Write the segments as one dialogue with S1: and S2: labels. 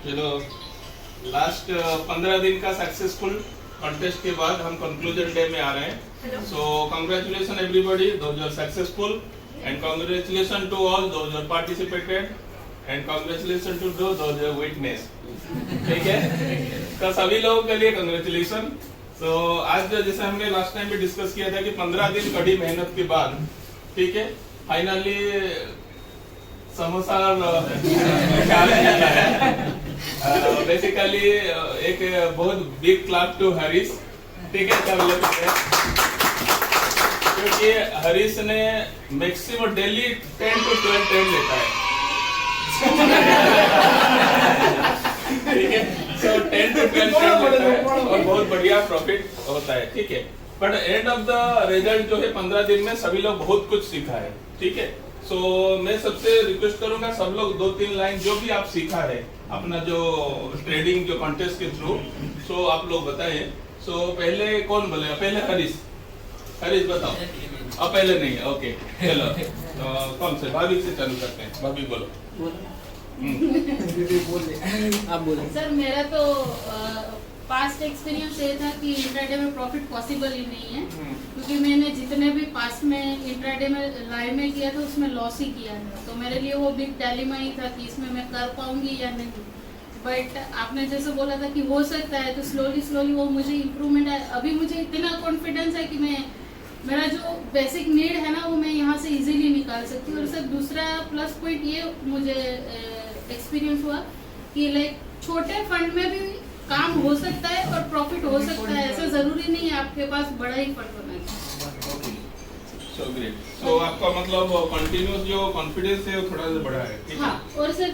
S1: चलो लास्ट 15 दिन का सक्सेसफुल कॉन्टेस्ट के बाद हम कंक्लूजन डे में आ रहे हैं. So congratulation everybody those are successful and congratulation to all those are participated and congratulation to those are witness. ठीक है, तो सभी लोगों के लिए कांग्रेचुलेशन. तो आज जैसे हमने लास्ट टाइम भी डिस्कस किया था कि 15 दिन कड़ी मेहनत के बाद, ठीक है, फाइनली समोसा बेसिकली एक बहुत बिग क्लैप टू हरीश. ठीक है, क्योंकि हरीश ने मैक्सिमम डेली 10 to 12 ट्रेन लेता है. ठीक है, सो 10 to 12 ट्रेन लेता है और बहुत बढ़िया प्रॉफिट होता है. ठीक है, but end of the result जो है 15 दिन में सभी लोग बहुत कुछ सीखा है. ठीक है, सो मैं सबसे रिक्वेस्ट करूंगा सब लोग 2-3 लाइन जो भी आप सीखा है अपना जो ट्रेडिंग जो कॉन्टेस्ट के थ्रू, सो आप लोग बताएं. सो पहले कौन बोलेगा? पहले हरीश बताओ. अब पहले नहीं, ओके चलो. कौन से? भाभी से चालू करते हैं. भाभी बोलो.
S2: आप बोलो.
S3: सर मेरा तो पास्ट एक्सपीरियंस ये था कि इंट्राडे में प्रॉफिट पॉसिबल ही नहीं है, क्योंकि मैंने जितने भी पास्ट में इंट्राडे में लाइव में किया था उसमें लॉस ही किया था. तो मेरे लिए वो बिग डायलेमा ही था कि इसमें मैं कर पाऊंगी या नहीं. बट आपने जैसे बोला था कि हो सकता है, तो स्लोली वो मुझे इम्प्रूवमेंट है. अभी मुझे इतना कॉन्फिडेंस है कि मेरा जो बेसिक नीड है ना वो मैं यहाँ से इजीली निकाल सकती हूँ. और सर दूसरा प्लस पॉइंट ये मुझे एक्सपीरियंस हुआ कि लाइक छोटे फंड में भी काम हो सकता है और प्रॉफिट हो सकता है. ऐसा जरूरी नहीं है आपके पास बड़ा ही फंड होना चाहिए.
S1: So great. सो आपका मतलब कंटिन्यूस जो कॉन्फिडेंस है वो थोड़ा सा बढ़ा है. ठीक है.
S3: हाँ, और सर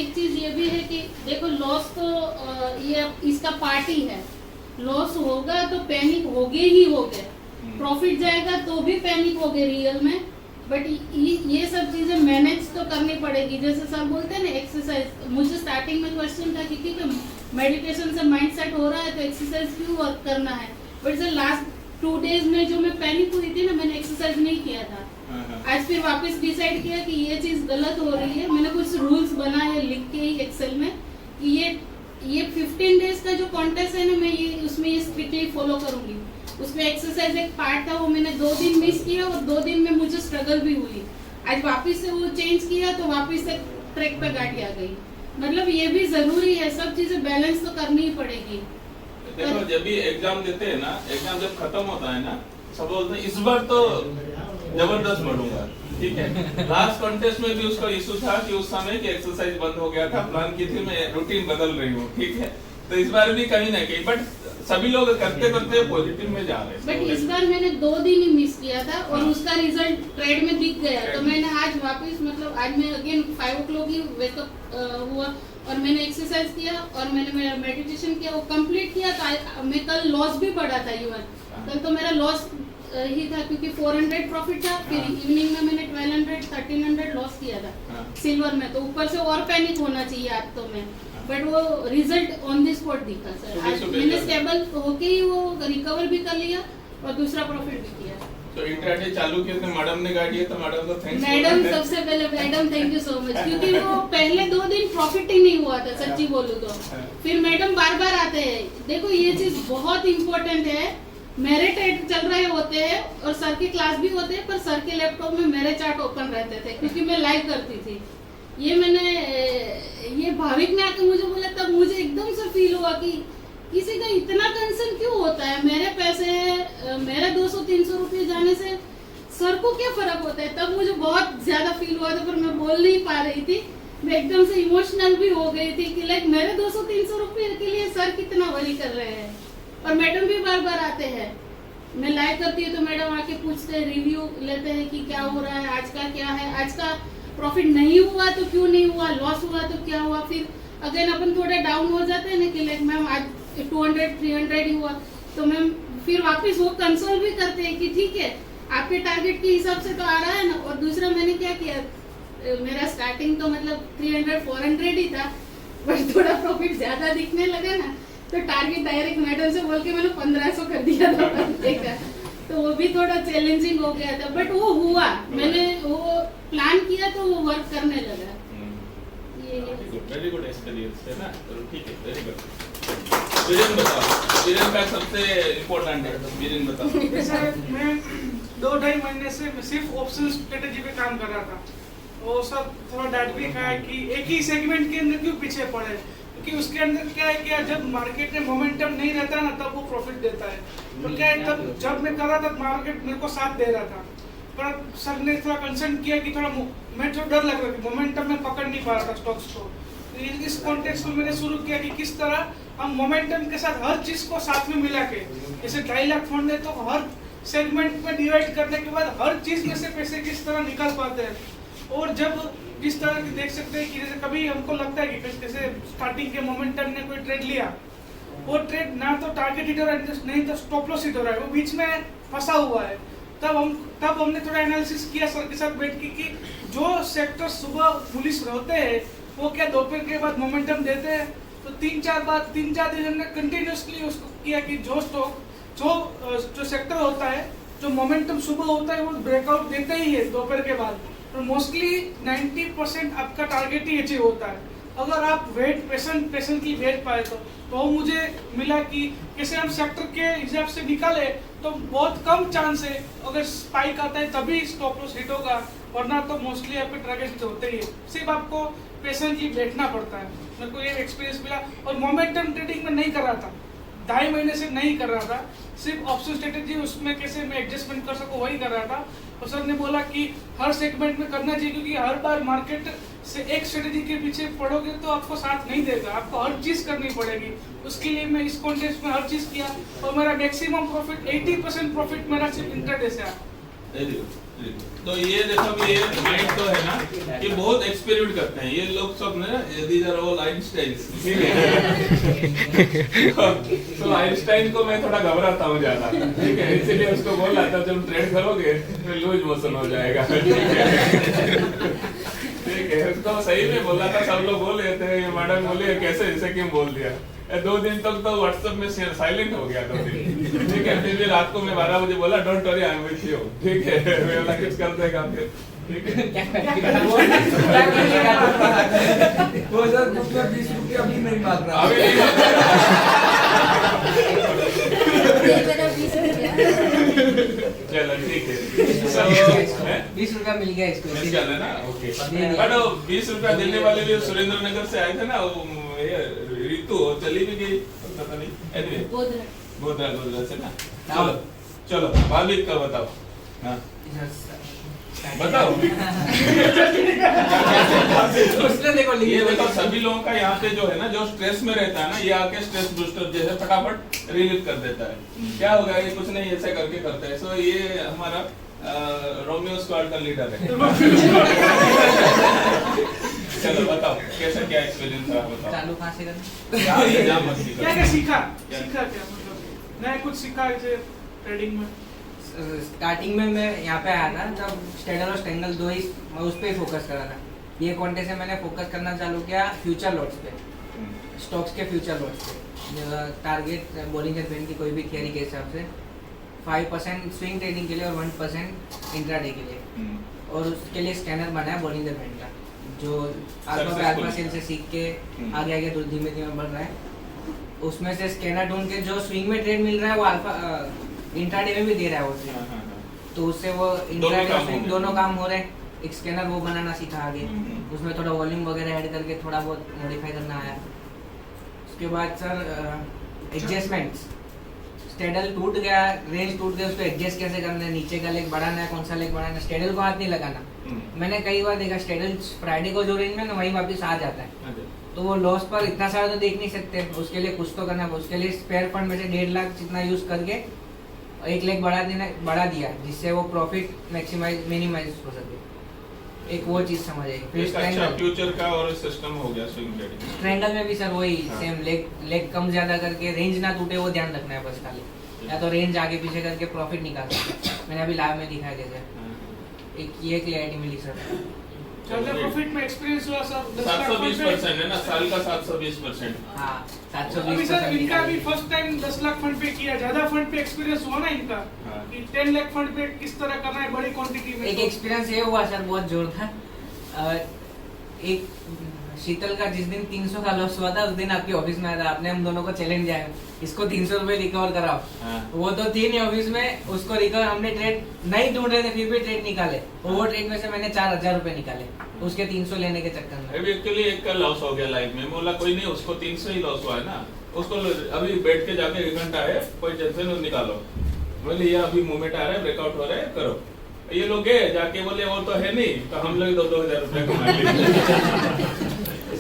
S3: एक चीज ये भी है कि देखो लॉस तो ये इसका पार्ट ही है. लॉस होगा तो पैनिक होगे ही होगे, प्रॉफिट जाएगा तो भी पैनिक होगे रियल में. बट ये सब चीजें मैनेज तो करनी पड़ेगी. जैसे सर बोलते हैं ना एक्सरसाइज, मुझे स्टार्टिंग में क्वेश्चन था कि मेडिटेशन से माइंड सेट हो रहा है तो एक्सरसाइज क्यों वर्क करना है. बट सर लास्ट 2 डेज में जो मैं पैनिक हुई थी ना, मैंने एक्सरसाइज नहीं किया था. आज फिर वापस डिसाइड किया कि ये चीज गलत हो रही है. मैंने कुछ रूल्स बनाए लिख के ही एक्सेल में कि ये 15 डेज का जो कॉन्टेस्ट है ना, मैं ये उसमें ये स्ट्रिक्टली फॉलो करूंगी. उसमें एक्सरसाइज एक पार्ट था, वो मैंने 2 दिन मिस किया और 2 दिन में मुझे स्ट्रगल भी हुई. आज वापस से वो चेंज किया तो वापस से ट्रैक पे गाड़ी आ गई. मतलब ये भी जरूरी है, सब चीजें बैलेंस तो करनी ही पड़ेगी.
S1: देखो जब भी एग्जाम देते हैं ना, एग्जाम जब खत्म होता है ना, सब बोलते हैं इस बार तो जबरदस्त बढ़ूंगा. ठीक है, लास्ट कॉन्टेस्ट में भी उसका इशू था कि उस समय की एक्सरसाइज बंद हो गया था, प्लान की थी, मैं रूटीन बदल रही हूँ. ठीक है, तो इस बार भी कहीं ना कहीं बट सभी लोग करते करते पॉजिटिव में जा रहे हैं.
S3: बट इस बार मैंने 2 दिन ही मिस किया था और उसका रिजल्ट ट्रेड में दिख गया. तो मैंने आज वापस मतलब आज मैं अगेन 5 o'clock ही वेकअप हुआ और मैंने एक्सरसाइज किया और मैंने मेरा मेडिटेशन किया, वो कंप्लीट किया. तो मैं कल लॉस भी पड़ा था. इवन कल तो मेरा लॉस ही था क्योंकि 400 प्रॉफिट था. फिर इवनिंग में मैंने 1200 1300 लॉस किया था सिल्वर में. तो ऊपर से और पैनिक होना चाहिए आज तो मैं. बट वो रिजल्ट ऑन द स्पॉट दिखा सर. आज मैंने स्टेबल होके ही वो रिकवर भी कर लिया और दूसरा प्रॉफिट भी किया.
S1: तो इंट्राडे चालू किया तो मैडम ने गाड़ी है, तो मैडम को थैंक्स.
S3: मैडम सबसे पहले madam thank you so much, क्योंकि वो पहले 2 दिन प्रॉफिट ही नहीं हुआ था सच्ची बोलूं तो. फिर मैडम बार आते हैं. देखो ये चीज बहुत इम्पोर्टेंट है. मेरे ट्रेड चल रहे होते हैं और सर की क्लास भी होते हैं, पर सर के लैपटॉप में मेरे चार्ट ओपन रहते थे क्योंकि मैं लाइव करती थी. ये भाविक ने आकर मुझे बोला, तब मुझे एकदम से फील हुआ कि किसी का इतना कंसर्न क्यों होता है. मेरे पैसे मेरे 200-300 रुपये जाने से सर को क्या फर्क होता है. तब मुझे बहुत ज्यादा फील हुआ था, पर मैं बोल नहीं पा रही थी. मैं एकदम से इमोशनल भी हो गई थी कि लाइक मेरे 200-300 रुपये के लिए सर कितना वरी कर रहे हैं. और मैडम भी बार आते हैं. मैं लाइव करती हूँ तो मैडम आके पूछते हैं, रिव्यू लेते हैं कि क्या हो रहा है, आज का क्या है, आज का प्रॉफिट नहीं हुआ तो क्यों नहीं हुआ, लॉस हुआ तो क्या हुआ. फिर अगेन अपन थोड़े डाउन हो जाते हैं ना कि लाइक मैम आज 200-300 ही हुआ, तो मैम फिर वापस वो कंसोल भी करते हैं कि ठीक है आपके टारगेट के हिसाब से तो आ रहा है ना. और दूसरा मैंने क्या किया, मेरा स्टार्टिंग तो मतलब 300-400 ही था, बट थोड़ा प्रॉफिट ज्यादा दिखने लगा ना, तो टारगेट डायरेक्ट मैडम से बोल के मैंने 1500 कर दिया था. देखा तो वो भी थोड़ा चैलेंजिंग हो गया था, बट वो हुआ. मैंने वो प्लान किया तो वो वर्क करने लगा.
S1: वेरी गुड एक्सपीरियंस है ना, चलो ठीक है, वेरी गुड। वीरेन बताओ, वीरेन का सबसे इम्पोर्टेंट है, वीरेन बताओ।
S2: जैसे मैं 2-2.5 महीने से सिर्फ ऑप्शन स्ट्रेटेजी पे काम कर रहा था, वो सब थोड़ा डांट भी खाया कि एक ही सेगमेंट के अंदर क्यों पीछे पड़े, क्योंकि उसके अंदर क्या है कि जब मार्केट में मोमेंटम नहीं रहता ना तब वो प्रॉफिट देता है। तो क्या है, तब जब मैं कर रहा था मार्केट मेरे को साथ दे रहा था, पर सर ने थोड़ा कंसर्न किया कि थोड़ा मैं थोड़ा डर लग रहा था, मोमेंटम में पकड़ नहीं पा रहा था स्टॉक्स को। तो इस कॉन्टेक्स्ट में मैंने शुरू किया कि किस तरह हम मोमेंटम के साथ हर चीज को साथ में मिला के, जैसे 2.5 लाख फंड है तो हर सेगमेंट में डिवाइड करने के बाद हर चीज में से पैसे किस तरह निकाल पाते हैं। और जब इस तरह की देख सकते हैं कि जैसे कभी हमको लगता है कि जैसे स्टार्टिंग के मोमेंटम ने कोई ट्रेड लिया, वो ट्रेड ना तो टारगेट हिट हो रहा है नहीं तो स्टॉप लॉस हिट हो रहा है, वो बीच में फंसा हुआ है। तब हमने थोड़ा एनालिसिस किया सर के साथ बैठ के कि जो सेक्टर सुबह पुलिस रहते हैं वो क्या दोपहर के बाद मोमेंटम देते हैं। तो 3-4 दिन हमने कंटिन्यूसली उसको किया कि जो स्टॉक जो सेक्टर होता है, जो मोमेंटम सुबह होता है वो ब्रेकआउट देते ही है दोपहर के बाद, तो मोस्टली 90% आपका टारगेट ही अचीव होता है अगर आप पेशेंटली वेट पाए तो मुझे मिला कि कैसे हम सेक्टर के हिसाब से निकाले तो बहुत कम चांस है, अगर स्पाइक आता है तभी स्टॉप लॉस हिट होगा, वरना तो मोस्टली आपके टारगेट होते ही है। सिर्फ आपको पेशेंटली बैठना पड़ता है। मेरे को ये एक्सपीरियंस मिला और मोमेंटम ट्रेडिंग में नहीं कर रहा था, 2.5 महीने से नहीं कर रहा था, सिर्फ ऑप्शन स्ट्रेटेजी उसमें कैसे मैं एडजस्टमेंट कर सकूं वही कर रहा था। और सर ने बोला कि हर सेगमेंट में करना चाहिए, क्योंकि हर बार मार्केट से एक स्ट्रेटेजी के पीछे पड़ोगे तो आपको साथ नहीं देगा, आपको हर चीज करनी पड़ेगी। उसके लिए मैं इस कॉन्टेक्स्ट में हर चीज किया और मेरा मैक्सिमम प्रॉफिट 80% प्रॉफिट मेरा सिर्फ इंट्राडे से आया।
S1: Very good. तो ये देखो ये माइंड तो है ना कि बहुत एक्सपेरिमेंट करते हैं ये लोग सब ना, दीज आर ऑल आइंस्टाइन्स, ठीक है। तो आइंस्टाइन को मैं थोड़ा घबराता हूँ ज्यादा, ठीक है, इसीलिए उसको बोला था जब ट्रेड करोगे तो लूज मोशन हो जाएगा, ठीक है। उसको सही में बोला था, सब लोग बोल रहे थे, मैडम बोले कैसे ऐसे क्यों बोल दिया। 2 दिन तक तो व्हाट्सएप में साइलेंट हो गया 2 दिन, ठीक है। फिर भी रात को मैं 12 बजे बोला don't worry I am with you, ठीक है, मैं बोला कुछ कर देगा फिर, ठीक है।
S4: वो सर ग्रुप में 20 रुपये अभी नहीं मांग रहा,
S1: अभी नहीं मांग चलो ठीक है,
S5: 20 रुपया मिल गया इसको,
S1: मिल गया ना, ओके। बट 20 रुपया देने वाले भी सुरेंद्र नगर से आए थे ना, रितु चली भी गई पता नहीं, एनीवे गोदरा से ना। चलो भाभी का बताओ, हाँ बताओ।
S5: उसने देखो
S1: ये देखो सभी लोगों का यहाँ पे जो है ना, जो स्ट्रेस में रहता है ना, ये आके स्ट्रेस बूस्टर जैसे फटाफट रिलीव कर देता है। क्या होगा, ये कुछ नहीं ऐसे करके करता है। सो ये हमारा रोमियो स्क्वाड का लीडर है। चलो बताओ कैसा क्या एक्सपीरियंस रहा, बताओ।
S5: चालू कहाँ से करना?
S2: क्या सीखा मतलब नया कुछ सीखा ऐसे ट्रेडिंग में?
S5: स्टार्टिंग में मैं यहाँ पे आया था तब स्टेडल और स्टेंगल 2 ही मैं उस पर फोकस कर रहा था। ये क्वांटे से मैंने फोकस करना चालू किया फ्यूचर लॉट्स पे, स्टॉक्स के फ्यूचर लॉट्स पे। टारगेट बॉलिंजर बैंड की कोई भी थियरी के हिसाब से 5% स्विंग ट्रेडिंग के लिए और 1% इंट्राडे के लिए, और उसके लिए स्कैनर बनाया बॉलिंजर बैंड का, जो अल्फा सेल से सीख के आगे आगे धीमे धीमे बढ़ रहा है। उसमें से स्कैनर ढूंढ के जो स्विंग में ट्रेड मिल रहा है वो अल्फा इंट्राडे में भी दे रहा है उससे, तो उससे वो इंट्राडे स्विंग दोनों काम हो रहे हैं। एक स्कैनर वो बनाना सीखा आगे, उसमें थोड़ा वॉल्यूम वगैरह ऐड करके थोड़ा बहुत मॉडिफाई करना आया। उसके बाद सर एडजस्टमेंट्स, स्टेडल टूट गया, रेंज टूट गया, उसको एडजस्ट कैसे करना है, नीचे का लेग बढ़ाना है, कौन सा लेग बढ़ाना है, स्टेडल को हाथ नहीं लगाना। मैंने कई बार देखा स्टेडल फ्राइडे को जो रेंज में ना वहीं वापस आ जाता है, तो वो लॉस पर इतना सारा तो देख नहीं सकते, उसके लिए कुछ तो करना है। उसके लिए स्पेयर फंड में से 1.5 लाख जितना यूज करके एक लेग बढ़ा दिया, जिससे वो प्रॉफिट मैक्सिमाइज मिनिमाइज हो सके। एक वो चीज समझ आई। फिर
S1: अच्छा फ्यूचर का और सिस्टम हो गया स्विंग ट्रेडिंग।
S5: ट्रेंडल में भी सर वही सेम लेग कम ज्यादा करके रेंज ना टूटे वो ध्यान रखना है बस खाली, या तो रेंज आगे पीछे करके प्रॉफिट निकाल सकते। मैंने अभी लाइव में दिखाया जैसे एक ये क्लैरिटी मिली सर।
S2: ज्यादा प्रॉफिट में एक्सपीरियंस हुआ सर
S1: 720% है ना, साल का 720%।
S5: हाँ
S2: अभी सर
S5: 720%
S2: इनका भी फर्स्ट टाइम 10 लाख फंड पे किया, ज्यादा फंड पे एक्सपीरियंस हुआ ना इनका कि 10 लाख फंड पे किस तरह करना है बड़ी क्वांटिटी में।
S5: एक एक्सपीरियंस ये हुआ सर बहुत जोरदार। एक शीतल का जिस दिन 300 का लॉस हुआ था उस दिन आपके ऑफिस में आया था, आपने हम दोनों को चैलेंज दिया इसको 300 रुपए रिकवर कराओ।
S1: हाँ।
S5: वो तो थी नहीं ऑफिस में, उसको रिकवर हमने ट्रेड नहीं ढूंढ रहे थे फिर भी ट्रेड निकाले, वो ट्रेड में से मैंने 4000 रुपए निकाले उसके 300 लेने के चक्कर में।
S1: अभी एक्चुअली एक का लॉस हो गया लाइफ में, बोला कोई नहीं उसको 300 ही लॉस हुआ है ना, उसको अभी बैठ के जाके 1 घंटा है, कोई टेंशन निकालो, बोले ये अभी मूवमेंट आ रहा है, ब्रेकआउट हो रहा है, करो। ये लोग गए जाके बोले वो तो है नहीं, तो हम लोग 2-2000 रुपए कमा लिए।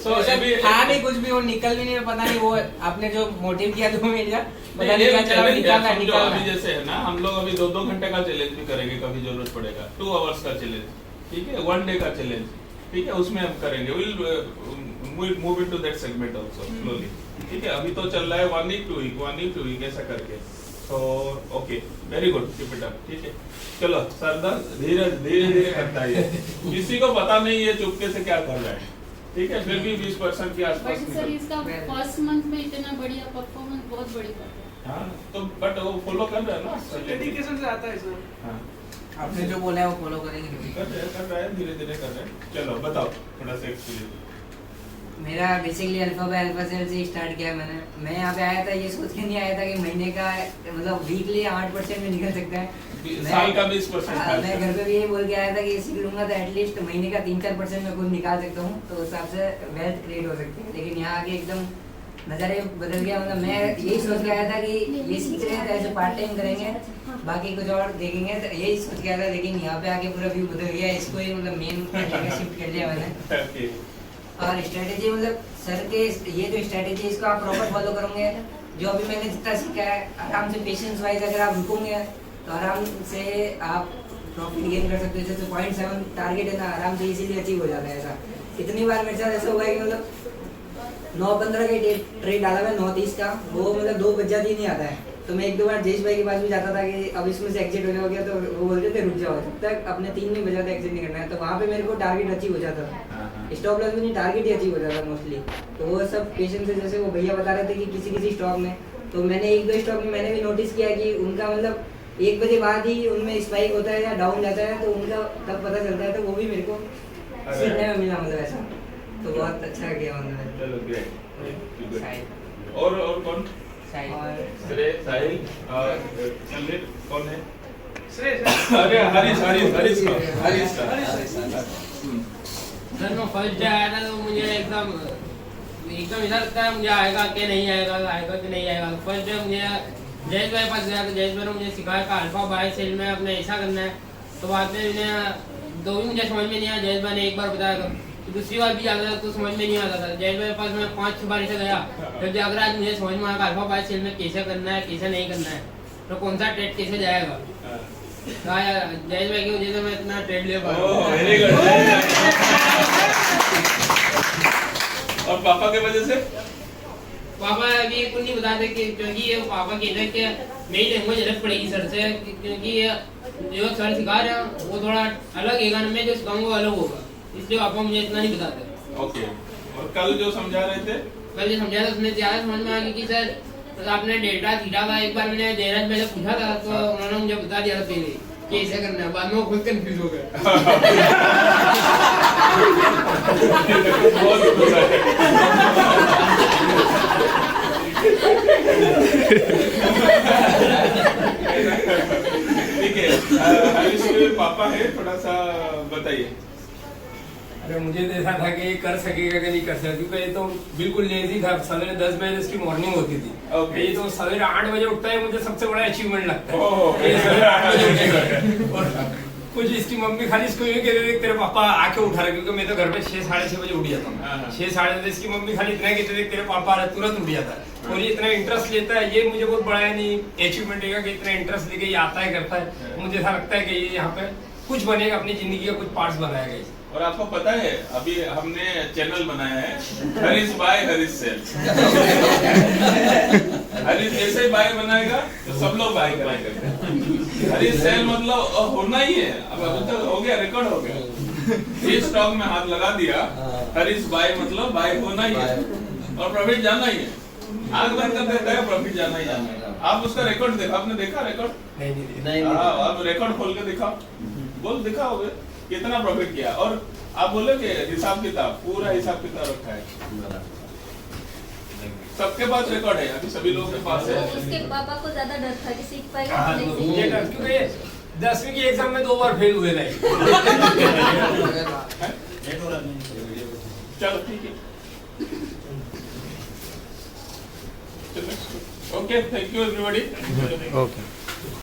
S1: So, अभी
S5: था नहीं कुछ भी, वो निकल भी नहीं, पता नहीं वो आपने जो मोटिव किया 2 मिनट का पता नहीं
S1: ये
S5: क्या चला,
S1: challenge है,
S5: निकालना
S1: समझो
S5: निकालना।
S1: अभी जैसे है ना, हम लोग अभी 2-2 घंटे का चैलेंज भी करेंगे, कभी जरूरत पड़ेगा 2 आवर्स का चैलेंज, ठीक है, 1 डे का चैलेंज, ठीक है, उसमें हम करेंगे, will move into that segment also slowly, ठीक है। अभी तो चल रहा है 1 वीक 2 वीक ऐसा करके, तो okay, very good, keep it up, ठीक है। चलो सरदार धीरे धीरे करता है, किसी को पता नहीं ये चुपके से क्या कर रहा है, ठीक है, फिर भी 20% के आसपास
S3: बट सर
S1: निकल।
S3: इसका फर्स्ट मंथ में इतना बढ़िया परफॉर्मेंस बहुत बड़ी बात है।
S1: हाँ, तो बट वो फॉलो कर रहा है ना,
S2: डेडिकेशन से आता है सर।
S1: हाँ,
S5: आपने जो बोला है वो फॉलो करेंगे।
S1: कर रहा है, धीरे धीरे कर रहे हैं। चलो बताओ थोड़ा सा एक्सपीरियंस।
S6: मेरा basically alpha by alpha sell से स्टार्ट किया मैंने। मैं यहाँ पे आया था ये सोच के नहीं आया था कि महीने का मतलब वीकली 8% में निकल सकता है।
S1: साल का 20%।
S6: मैं घर पे भी यही बोल के आया था कि सीख लूंगा तो एटलीस्ट महीने का 3-4% में खुद निकाल सकता हूँ, तो उस हिसाब से वेल्थ क्रिएट हो सकती है। लेकिन यहाँ आके एकदम नज़ारे बदल गया। मतलब मैं यही सोच के आया था कि ये सीख रहे हैं तो ऐसे पार्ट टाइम करेंगे, बाकी कुछ और देखेंगे, तो यही सोच के आया था। लेकिन यहाँ पे आके पूरा व्यू बदल गया, इसको ही मतलब मेन शिफ्ट कर लिया मैंने। और स्ट्रेटेजी मतलब सर के ये जो स्ट्रेटेजी इसको आप प्रॉपर फॉलो करोगे, जो अभी मैंने जितना सीखा है आराम से पेशेंस वाइज अगर आप रुकोगे तो आराम से आप प्रॉफिट गेन कर सकते हो। जैसे 0.7 टारगेट है ना, आराम से इजीली अचीव हो जाता है। ऐसा इतनी बार मेरे साथ ऐसा हुआ है कि मतलब 9-15 का ट्रेड डाला मैं 9-30 का, वो मतलब 2 बज जाती नहीं आता है। तो मैं 1-2 बार जयेश भाई के पास भी जाता था कि अब इसमें से एग्जिट होने हो गया, तो वो बोलते थे रुक जाओ, जब तक अपने 3 नहीं बजा एग्जिट नहीं करना है। तो वहाँ पे मेरे को टारगेट अचीव हो जाता था, स्टॉप लॉस भी नहीं, टारगेट ही अचीव हो जाता मोस्टली। तो वो सब पेशेंस है। जैसे वो भैया बता रहे थे कि किसी स्टॉक में, तो मैंने 1-2 स्टॉक में मैंने भी नोटिस किया कि उनका मतलब 1 बजे बाद ही उनमें स्पाइक होता है या डाउन जाता है, तो उनका तब पता चलता है। तो वो भी मेरे को सीखने में मिला मतलब ऐसा, तो बहुत अच्छा किया मतलब।
S1: चलो ग्रेट।
S5: साहिल।
S1: और कौन?
S5: साहिल।
S1: श्रेय, साहिल और चंद्र कौन है?
S2: श्रेय
S1: अरे हरीश का।
S7: सर मैं फर्स्ट डे आया था तो मुझे एकदम ऐसा लगता है मुझे आएगा कि नहीं आएगा कि नहीं आएगा। फर्स्ट डे मुझे जयेश भाई पास गया तो जयेश भाई ने मुझे सिखाया कि अल्फा बाय सेल में अपने ऐसा करना है। तो बाद में दो भी मुझे समझ में नहीं आया। जयेश भाई ने एक बार बताया, तो दूसरी बार भी आता था तो समझ में नहीं आता था। जयेश भाई के पास मैं 5-6 बार ऐसे गया, फिर अगर आज मुझे समझ में आया अल्फा बाय सेल में कैसे करना है कैसे नहीं करना है, तो कौन सा ट्रेड कैसे जाएगा। जयेश भाई की वजह से मैं इतना ट्रेड ले पा रहा हूँ।
S1: Very good. और पापा के वजह से?
S7: पापा अभी कुछ नहीं बताते कि क्योंकि ये पापा कहते हैं कि मेरी लैंग्वेज अलग पड़ेगी सर से, क्योंकि जो सर सिखा रहे हैं वो थोड़ा अलग है, मैं जो सिखाऊंगा वो अलग होगा, इसलिए पापा मुझे इतना नहीं बताते।
S1: ओके। और कल जो समझा रहे थे?
S7: कल जो समझा था उसमें ज़्यादा समझ में आ गया कि सर तो आपने डेल्टा थीटा का एक बार मैंने जयराज पहले पूछा था, तो उन्होंने मुझे बता दिया था पहले कि ऐसे करना है। बाद में वो खुद कंफ्यूज हो गए।
S1: बहुत बुरा है। ठीक है, हरीश के पापा है, थोड़ा सा बताइए।
S4: अरे मुझे तो ऐसा था कि ये कर सकेगा कि नहीं कर सकेगा, क्योंकि ये तो बिल्कुल लेजी था। सवेरे 10 बजे इसकी मॉर्निंग होती थी।
S1: Okay.
S4: ये तो सवेरे 8 बजे उठता है, मुझे सबसे बड़ा अचीवमेंट लगता है।
S1: ओह।
S4: ये सवेरे 8 बजे उठेगा। और कुछ इसकी मम्मी खाली इसको ये कहते थे तेरे पापा आके उठा रहे, क्योंकि मैं तो घर पे 6-6:30 बजे उठ जाता हूँ। 6-6:30 इसकी मम्मी खाली इतना कहते थे तेरे पापा आ रहे, तुरंत उठ जाता है। और ये इतना इंटरेस्ट लेता है, ये मुझे बहुत बड़ा है नहीं अचीवमेंट है कि इतना इंटरेस्ट लेके ये आता है करता है। मुझे ऐसा लगता है कि ये यहाँ पे कुछ बनेगा, अपनी जिंदगी का कुछ पार्ट्स बनाएगा इसे।
S1: और आपको पता है अभी हमने चैनल बनाया है हरीश बाय हरीश सेल। हरीश जैसे बाय बनाएगा तो सब लोग बाय करते हैं। हरीश सेल मतलब होना ही है। अब अभी तक हो गया, रिकॉर्ड हो गया। इस स्टॉक में हाथ लगा दिया, हरीश बाय मतलब बाय होना ही है और प्रॉफिट जाना ही है। आग बंद कर देता है, प्रॉफिट जाना ही जाना है। आप उसका रिकॉर्ड देखा, आपने देखा रिकॉर्ड?
S4: नहीं।
S1: आप रिकॉर्ड खोल के दिखाओ, बोल दिखाओगे कितना प्रॉफिट किया। और आप बोलोगे हिसाब किताब, पूरा हिसाब किताब रखा है, सबके पास रिकॉर्ड है, अभी सभी लोगों के पास है।
S8: उसके पापा को ज्यादा डर था कि सीख पाएगा
S4: हाँ,
S8: कि
S4: तो
S8: नहीं
S4: मुझे
S8: सीखेगा।
S4: डर, क्योंकि 10वीं की एग्जाम में 2 बार फेल हुए थे।
S1: चलो ठीक है, okay, thank you everybody.
S9: Okay.